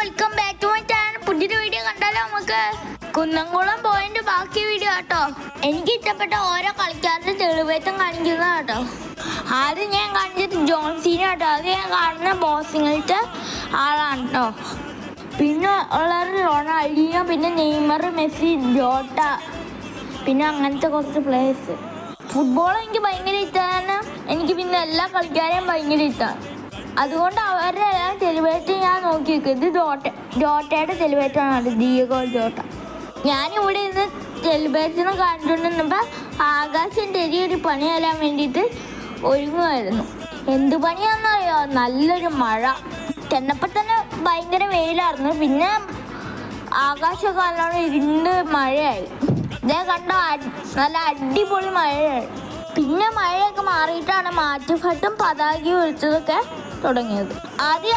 Welcome back to my channel. പുതിയൊരു video കണ്ടാലോ നമുക്ക്. കുന്നംകുളം പോയിന്റ് ബാക്കി വീഡിയോ കേട്ടോ. എനിക്ക് ഇഷ്ടപ്പെട്ട ഓരോ കളിക്കാരുടെ തെളിവേറ്റം കാണിക്കുന്ന കേട്ടോ. ആദ്യം ഞാൻ കാണിച്ചത് ജോൺസീനെ കേട്ടോ. അത് ഞാൻ കാണുന്ന ബോസിങ്ങിലത്തെ ആളാണ് കേട്ടോ. പിന്നെ ഉള്ളത് റൊണാൾഡീനോ, പിന്നെ നെയ്മർ, മെസ്സി, ജോട്ട, പിന്നെ അങ്ങനത്തെ കുറച്ച് പ്ലേയേഴ്സ്. ഫുട്ബോൾ എനിക്ക് ഭയങ്കര ഇഷ്ടമാണ്. എനിക്ക് പിന്നെ എല്ലാ കളിക്കാരെയും ഭയങ്കര ഇഷ്ടമാണ്. അതുകൊണ്ട് അവരുടെ എല്ലാം സെലിബ്രേറ്റ് ഞാൻ നോക്കി വെക്കും. ഇത് ജോട്ടയുടെ സെലിബ്രേറ്റാണ്, ദിയേഗോ ജോട്ട. ഞാനിവിടെ ഇന്ന് സെലിബ്രേഷനും കണ്ടുകൊണ്ടിരുന്നപ്പോൾ ആകാശം ചെറിയൊരു പണി തരാൻ വേണ്ടിയിട്ട് ഒരുങ്ങുമായിരുന്നു. എന്ത് പണിയാണെന്നറിയോ? നല്ലൊരു മഴ. ചെന്നപ്പോൾ തന്നെ ഭയങ്കര വെയിലായിരുന്നു. പിന്നെ ആകാശമൊക്കെ നല്ലോണം ഇരുണ്ട് മഴയായി. ഇതേ കണ്ട നല്ല അടിപൊളി മഴയായി. പിന്നെ മഴയൊക്കെ മാറിയിട്ടാണ് മാറ്റുഫട്ടും പതാകയും ഒഴിച്ചതൊക്കെ തുടങ്ങിയത്. ആദ്യം